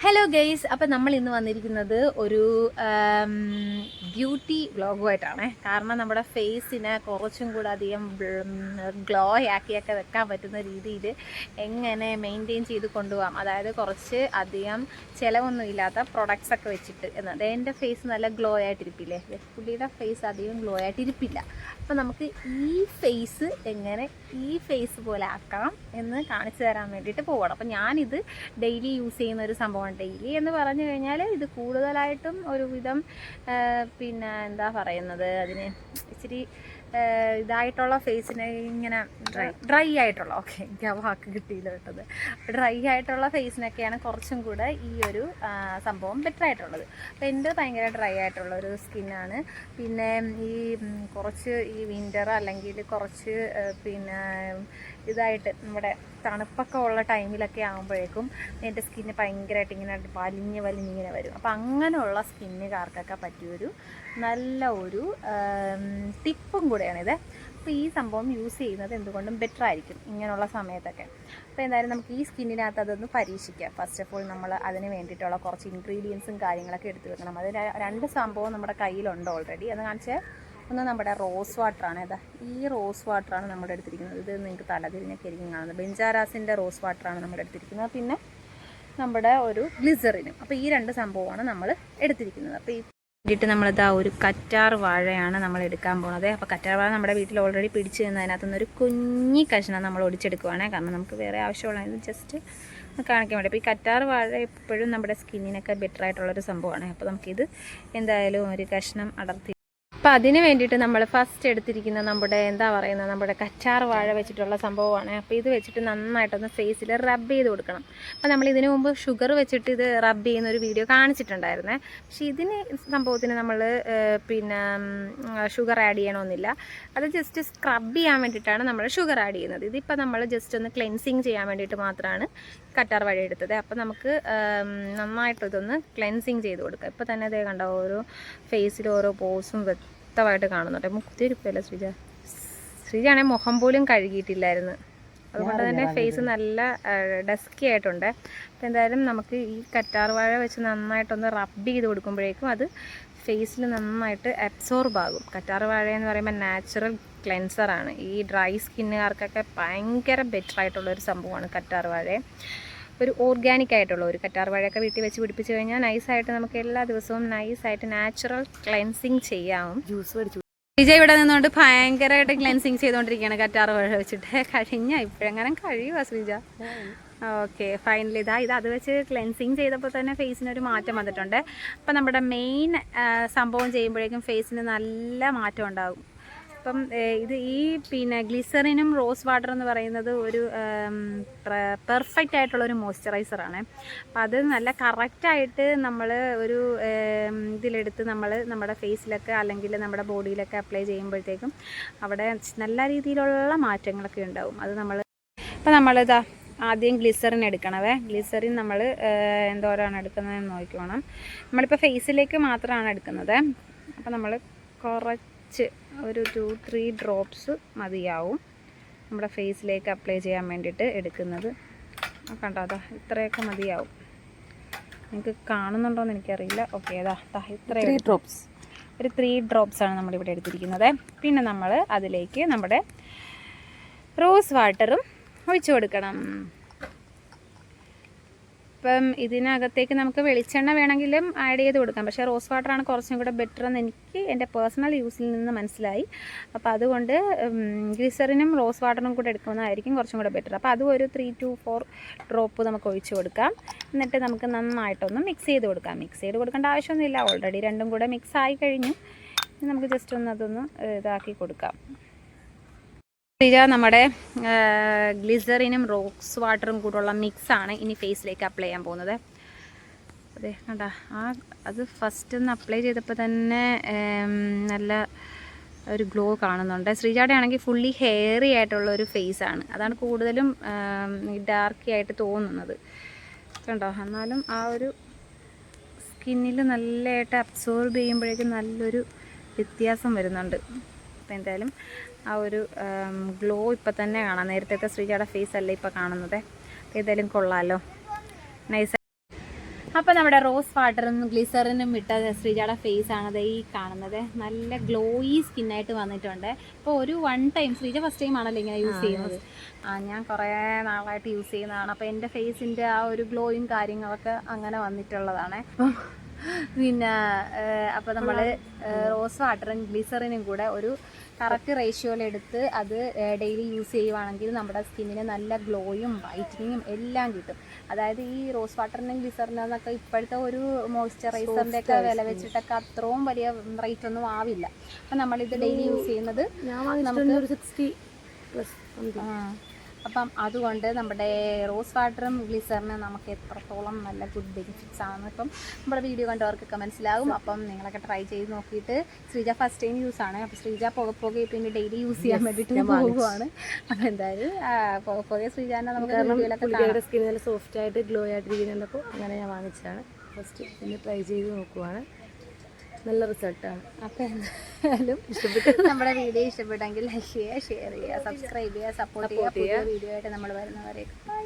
Hello guys, അപ്പം നമ്മൾ ഇന്ന് വന്നിരിക്കുന്നത് ഒരു ബ്യൂട്ടി വ്ളോഗുമായിട്ടാണ്. കാരണം നമ്മുടെ ഫേസിനെ കുറച്ചും കൂടെ അധികം ഗ്ലോ ആക്കിയൊക്കെ വെക്കാൻ പറ്റുന്ന രീതിയിൽ എങ്ങനെ മെയിൻറ്റെയിൻ ചെയ്ത് കൊണ്ടുപോകാം, അതായത് കുറച്ച് അധികം ചിലവൊന്നും ഇല്ലാത്ത പ്രൊഡക്ട്സ് ഒക്കെ വെച്ചിട്ട് എന്നത്. എൻ്റെ ഫേസ് നല്ല ഗ്ലോ ആയിട്ടിരിപ്പില്ലേ, പുള്ളിയുടെ ഫേസ് അധികം ഗ്ലോ ആയിട്ടിരിപ്പില്ല. അപ്പോൾ നമുക്ക് ഈ ഫേസ് എങ്ങനെ ഈ ഫേസ് പോലെ ആക്കാം എന്ന് കാണിച്ചു തരാൻ വേണ്ടിയിട്ട് പോകണം. അപ്പം ഞാനിത് ഡെയിലി യൂസ് ചെയ്യുന്ന ഒരു സംഭവമാണ്. ഡെയിലി എന്ന് പറഞ്ഞു കഴിഞ്ഞാൽ ഇത് കൂടുതലായിട്ടും ഒരുവിധം പിന്നെ എന്താ പറയുന്നത്, അതിന് ഇച്ചിരി ഇതായിട്ടുള്ള ഫേസിന് ഇങ്ങനെ ഡ്രൈ ആയിട്ടുള്ള, ഓക്കെ എനിക്ക് ആ വാക്ക് കിട്ടിയില്ല കേട്ടത്, ഡ്രൈ ആയിട്ടുള്ള ഫേസിനൊക്കെയാണ് കുറച്ചും കൂടെ ഈ ഒരു സംഭവം ബെറ്റർ ആയിട്ടുള്ളത്. അപ്പോൾ എൻ്റെ ഭയങ്കര ഡ്രൈ ആയിട്ടുള്ള ഒരു സ്കിന്നാണ്. പിന്നെ ഈ കുറച്ച് ഈ വിൻ്റർ അല്ലെങ്കിൽ കുറച്ച് പിന്നെ ഇതായിട്ട് നമ്മുടെ തണുപ്പൊക്കെ ഉള്ള ടൈമിലൊക്കെ ആകുമ്പോഴേക്കും എൻ്റെ സ്കിന്ന് ഭയങ്കരമായിട്ട് ഇങ്ങനെ വലിഞ്ഞിങ്ങനെ വരും. അപ്പോൾ അങ്ങനെയുള്ള സ്കിന്നുകാർക്കൊക്കെ പറ്റിയൊരു നല്ല ഒരു ടിപ്പും കൂടെയാണിത്. അപ്പോൾ ഈ സംഭവം യൂസ് ചെയ്യുന്നത് എന്തുകൊണ്ടും ബെറ്റർ ആയിരിക്കും ഇങ്ങനെയുള്ള സമയത്തൊക്കെ. അപ്പോൾ എന്തായാലും നമുക്ക് ഈ സ്കിന്നിനകത്ത് അതൊന്ന് പരീക്ഷിക്കാം. ഫസ്റ്റ് ഓഫ് ഓൾ നമ്മൾ അതിന് വേണ്ടിയിട്ടുള്ള കുറച്ച് ഇൻഗ്രീഡിയൻസും കാര്യങ്ങളൊക്കെ എടുത്ത് വെക്കണം. അത് രണ്ട് സംഭവം നമ്മുടെ കയ്യിലുണ്ട് ഓൾറെഡി. അത് കാണിച്ചാൽ ഒന്ന് നമ്മുടെ റോസ് വാട്ടറാണ്. ഇതാ ഈ റോസ് വാട്ടറാണ് നമ്മുടെ എടുത്തിരിക്കുന്നത്. ഇത് നിങ്ങൾക്ക് തലതിരിഞ്ഞൊക്കെ ആയിരിക്കും കാണുന്നത്. ബെഞ്ചാരാസിൻ്റെ റോസ് വാട്ടറാണ് നമ്മുടെ എടുത്തിരിക്കുന്നത്. പിന്നെ നമ്മുടെ ഒരു ഗ്ലിസറിനും. അപ്പോൾ ഈ രണ്ട് സംഭവമാണ് നമ്മൾ എടുത്തിരിക്കുന്നത്. അപ്പോൾ ഈ വേണ്ടിയിട്ട് നമ്മളിതാ ഒരു കറ്റാർ വാഴയാണ് നമ്മൾ എടുക്കാൻ പോകുന്നത്. അപ്പോൾ കറ്റാർ വാഴ നമ്മുടെ വീട്ടിൽ ഓൾറെഡി പിടിച്ച് നിന്നതിനകത്തുനിന്ന് ഒരു കുഞ്ഞി കഷ്ണം നമ്മൾ ഒടിച്ചെടുക്കുവാണ്. കാരണം നമുക്ക് വേറെ ആവശ്യമുള്ളത് ജസ്റ്റ് കാണിക്കാൻ വേണ്ടി. അപ്പോൾ ഈ കറ്റാർ വാഴ എപ്പോഴും നമ്മുടെ സ്കിന്നിനൊക്കെ ബെറ്റർ ആയിട്ടുള്ളൊരു സംഭവമാണ്. അപ്പോൾ നമുക്കിത് എന്തായാലും ഒരു കഷ്ണം അടർത്തി. അപ്പോൾ അതിന് വേണ്ടിയിട്ട് നമ്മൾ ഫസ്റ്റ് എടുത്തിരിക്കുന്ന നമ്മുടെ എന്താ പറയുന്നത്, നമ്മുടെ കറ്റാർ വാഴ വെച്ചിട്ടുള്ള സംഭവമാണ്. അപ്പോൾ ഇത് വെച്ചിട്ട് നന്നായിട്ടൊന്ന് ഫേസിൽ റബ്ബ് ചെയ്ത് കൊടുക്കണം. അപ്പോൾ നമ്മൾ ഇതിനു മുമ്പ് ഷുഗർ വെച്ചിട്ട് ഇത് റബ്ബ് ചെയ്യുന്ന ഒരു വീഡിയോ കാണിച്ചിട്ടുണ്ടായിരുന്നേ. പക്ഷേ ഇതിന് സംഭവത്തിന് നമ്മൾ പിന്നെ ഷുഗർ ആഡ് ചെയ്യണമെന്നില്ല. അത് ജസ്റ്റ് സ്ക്രബ് ചെയ്യാൻ വേണ്ടിയിട്ടാണ് നമ്മൾ ഷുഗർ ആഡ് ചെയ്യുന്നത്. ഇതിപ്പോൾ നമ്മൾ ജസ്റ്റ് ഒന്ന് ക്ലെൻസിങ് ചെയ്യാൻ വേണ്ടിയിട്ട് മാത്രമാണ് കറ്റാർ വാഴ എടുത്തത്. അപ്പോൾ നമുക്ക് നന്നായിട്ട് ഇതൊന്ന് ക്ലെൻസിങ് ചെയ്ത് കൊടുക്കാം. ഇപ്പോൾ തന്നെ അതേ കണ്ടോ, ഓരോ ഫേസിൽ ഓരോ പോസും വ്യക്തമായിട്ട് കാണുന്നുണ്ട്. കുത്തിരിപ്പല്ല ശ്രീജാണെങ്കിൽ മുഖം പോലും കഴുകിയിട്ടില്ലായിരുന്നു. അതുകൊണ്ട് തന്നെ ഫേസ് നല്ല ഡസ്കി ആയിട്ടുണ്ട്. അപ്പോൾ എന്തായാലും നമുക്ക് ഈ കറ്റാർ വാഴ വെച്ച് നന്നായിട്ടൊന്ന് റബ്ബ് ചെയ്ത് കൊടുക്കുമ്പോഴേക്കും അത് ഫേസിൽ നന്നായിട്ട് അബ്സോർബ് ആകും. കറ്റാർ വാഴ എന്ന് പറയുമ്പോൾ നാച്ചുറൽ ക്ലെൻസറാണ്. ഈ ഡ്രൈ സ്കിന്നുകാർക്കൊക്കെ ഭയങ്കര ബെറ്റർ ആയിട്ടുള്ളൊരു സംഭവമാണ് കറ്റാർ വാഴ. ഒരു ഓർഗാനിക് ആയിട്ടുള്ള ഒരു കറ്റാർ വാഴയൊക്കെ വീട്ടിൽ വെച്ച് പിടിപ്പിച്ച് കഴിഞ്ഞാൽ നൈസായിട്ട് നമുക്ക് എല്ലാ ദിവസവും നൈസായിട്ട് നാച്ചുറൽ ക്ലെൻസിങ് ചെയ്യാവും. ജ്യൂസ് പഠിച്ചു വിജയ് ഇവിടെ നിന്നുകൊണ്ട് ഭയങ്കരമായിട്ട് ക്ലെൻസിങ് ചെയ്തുകൊണ്ടിരിക്കുകയാണ് കറ്റാർ വാഴ വെച്ചിട്ട്. ഇപ്പോഴെങ്ങനെ കഴിയുമോ ശ്രീജ? ഓക്കെ, ഫൈനലി ഇത് അത് വെച്ച് ക്ലെൻസിങ് ചെയ്തപ്പോൾ തന്നെ ഫേസിനൊരു മാറ്റം വന്നിട്ടുണ്ട്. അപ്പം നമ്മുടെ മെയിൻ സംഭവം ചെയ്യുമ്പോഴേക്കും ഫേസിന് നല്ല മാറ്റം ഉണ്ടാകും. അപ്പം ഇത് ഈ പിന്നെ ഗ്ലിസറിനും റോസ് വാട്ടർ എന്ന് പറയുന്നത് ഒരു പെർഫെക്റ്റ് ആയിട്ടുള്ളൊരു മോയ്സ്ചറൈസറാണ്. അപ്പം അത് നല്ല കറക്റ്റായിട്ട് നമ്മൾ ഒരു ഇതിലെടുത്ത് നമ്മൾ നമ്മുടെ ഫേസിലൊക്കെ അല്ലെങ്കിൽ നമ്മുടെ ബോഡിയിലൊക്കെ അപ്ലൈ ചെയ്യുമ്പോഴത്തേക്കും അവിടെ നല്ല രീതിയിലുള്ള മാറ്റങ്ങളൊക്കെ ഉണ്ടാവും. അത് അപ്പം നമ്മളിതാ ആദ്യം ഗ്ലിസറിൻ എടുക്കണവേ. ഗ്ലിസറിൻ നമ്മൾ എന്തോരാണ് എടുക്കുന്നതെന്ന് നോക്കിക്കോണം. നമ്മളിപ്പോൾ ഫേസിലേക്ക് മാത്രമാണ് എടുക്കുന്നത്. അപ്പം നമ്മൾ കുറച്ച് ഒരു 2-3 ഡ്രോപ്സ് മതിയാവും നമ്മുടെ ഫേസിലേക്ക് അപ്ലൈ ചെയ്യാൻ വേണ്ടിയിട്ട് എടുക്കുന്നത്. കണ്ടോ, അതാ ഇത്രയൊക്കെ മതിയാവും. നിങ്ങൾക്ക് കാണുന്നുണ്ടോയെന്ന് എനിക്കറിയില്ല. ഓക്കെ, അതാ ഇത്രയും ഡ്രോപ്സ്, ഒരു 3 ഡ്രോപ്സാണ് നമ്മളിവിടെ എടുത്തിരിക്കുന്നത്. പിന്നെ നമ്മൾ അതിലേക്ക് നമ്മുടെ റോസ് വാട്ടറും ഒഴിച്ചു കൊടുക്കണം. ഇപ്പം ഇതിനകത്തേക്ക് നമുക്ക് വെളിച്ചെണ്ണ വേണമെങ്കിലും ആഡ് ചെയ്ത് കൊടുക്കാം. പക്ഷേ റോസ് വാട്ടറാണ് കുറച്ചും കൂടെ ബെറ്റർ എന്ന് എനിക്ക് എൻ്റെ പേഴ്സണൽ യൂസിൽ നിന്ന് മനസ്സിലായി. അപ്പോൾ അതുകൊണ്ട് ഗ്ലിസറിനും റോസ് വാട്ടറും കൂടെ എടുക്കുന്നതായിരിക്കും കുറച്ചും കൂടെ ബെറ്റർ. അപ്പോൾ അതും ഒരു 3-4 ഡ്രോപ്പ് നമുക്ക് ഒഴിച്ച് കൊടുക്കാം. എന്നിട്ട് നമുക്ക് നന്നായിട്ടൊന്ന് മിക്സ് ചെയ്ത് കൊടുക്കാം. മിക്സ് ചെയ്ത് കൊടുക്കേണ്ട ആവശ്യമൊന്നുമില്ല, ഓൾറെഡി രണ്ടും കൂടെ മിക്സ് ആയി കഴിഞ്ഞു. നമുക്ക് ജസ്റ്റ് ഒന്ന് അതൊന്ന് ഇതാക്കി കൊടുക്കാം. നമ്മുടെ ഗ്ലിസറിനും റോസ് വാട്ടറും കൂടെയുള്ള മിക്സാണ് ഇനി ഫേസിലേക്ക് അപ്ലൈ ചെയ്യാൻ പോകുന്നത്. അതെ കണ്ട, അത് ഫസ്റ്റ് ഒന്ന് അപ്ലൈ ചെയ്തപ്പോൾ തന്നെ നല്ല ഒരു ഗ്ലോ കാണുന്നുണ്ട്. ശ്രീജയുടെ ആണെങ്കിൽ ഫുള്ളി ഹെയറി ആയിട്ടുള്ള ഒരു ഫേസാണ്. അതാണ് കൂടുതലും ഡാർക്കി ആയിട്ട് തോന്നുന്നത്. കണ്ടോ, എന്നാലും ആ ഒരു സ്കിന്നിൽ നല്ലതായിട്ട് അബ്സോർബ് ചെയ്യുമ്പോഴേക്കും നല്ലൊരു വ്യത്യാസം വരുന്നുണ്ട്. അപ്പോൾ എന്തായാലും ആ ഒരു ഗ്ലോ ഇപ്പം തന്നെ കാണാം. നേരത്തെ ശ്രീജയുടെ ഫേസ് അല്ല ഇപ്പോൾ കാണുന്നത്. അപ്പോൾ ഏതായാലും കൊള്ളാമല്ലോ, നൈസ്. അപ്പോൾ നമ്മുടെ റോസ് വാട്ടറും ഗ്ലിസറിനും ഇട്ട ശ്രീജയുടെ ഫേസ് ആണത് ഈ കാണുന്നത്. നല്ല ഗ്ലോയി സ്കിന്നായിട്ട് വന്നിട്ടുണ്ട്. അപ്പോൾ ഒരു ടൈം ശ്രീജ ഫസ്റ്റ് ടൈം ആണല്ലോ ഇങ്ങനെ യൂസ് ചെയ്യുന്നത്. ഞാൻ കുറേ നാളായിട്ട് യൂസ് ചെയ്യുന്നതാണ്. അപ്പോൾ എൻ്റെ ഫേസിൻ്റെ ആ ഒരു ഗ്ലോയും കാര്യങ്ങളൊക്കെ അങ്ങനെ വന്നിട്ടുള്ളതാണ്. അപ്പം പിന്നെ അപ്പോൾ നമ്മൾ റോസ് വാട്ടറും ഗ്ലിസറിനും കൂടെ ഒരു കറക്റ്റ് റേഷ്യോയിലെടുത്ത് അത് ഡെയിലി യൂസ് ചെയ്യുവാണെങ്കിൽ നമ്മുടെ സ്കിന്നിന് നല്ല ഗ്ലോയും വൈറ്റനിങ്ങും എല്ലാം കിട്ടും. അതായത് ഈ റോസ് വാട്ടറിനും ഗ്ലിസറിനൊക്കെ ഇപ്പോഴത്തെ ഒരു മോയ്സ്ചറൈസറിൻ്റെ ഒക്കെ വില വെച്ചിട്ടൊക്കെ അത്രയും വലിയ റേറ്റ് ഒന്നും ആവില്ല. അപ്പം നമ്മളിത് ഡെയിലി യൂസ് ചെയ്യുന്നത് നമുക്ക് 60+. അപ്പം അതുകൊണ്ട് നമ്മുടെ റോസ് വാട്ടറും ഗ്ലിസറിനും നമുക്ക് എത്രത്തോളം നല്ല ഗുഡ് ബെനിഫിറ്റ്സ് ആണ് ഇപ്പം നമ്മുടെ വീഡിയോ കണ്ടവർക്കൊക്കെ മനസ്സിലാകും. അപ്പം നിങ്ങളൊക്കെ ട്രൈ ചെയ്ത് നോക്കിയിട്ട് ശ്രീജ ഫസ്റ്റ് ടൈം യൂസ് ആണ്. അപ്പോൾ ശ്രീജ പുകയെ പിന്നെ ഡെയിലി യൂസ് ചെയ്യാൻ വേണ്ടിയിട്ട് പോകുവാണ്. അപ്പോൾ എന്തായാലും പുകയെ ശ്രീജാനെ നമുക്ക് വീഡിയോയിലൊക്കെ സ്കിൻ നല്ല സോഫ്റ്റ് ആയിട്ട് ഗ്ലോ ആയിട്ടിരിക്കുന്നുണ്ടപ്പോൾ അങ്ങനെ ഞാൻ വാങ്ങിച്ചതാണ്. ഫസ്റ്റ് പിന്നെ ട്രൈ ചെയ്ത് നോക്കുവാണ്. നല്ല റിസൾട്ടാണ്. അപ്പോൾ എന്തായാലും നമ്മുടെ വീഡിയോ ഇഷ്ടപ്പെട്ടെങ്കിൽ ലൈക്ക് ചെയ്യുക, ഷെയർ ചെയ്യുക, സബ്സ്ക്രൈബ് ചെയ്യുക, സപ്പോർട്ട് ചെയ്യുക. പുതിയ വീഡിയോ ആയിട്ട് നമ്മൾ വരുന്നവരേക്കും ബൈ.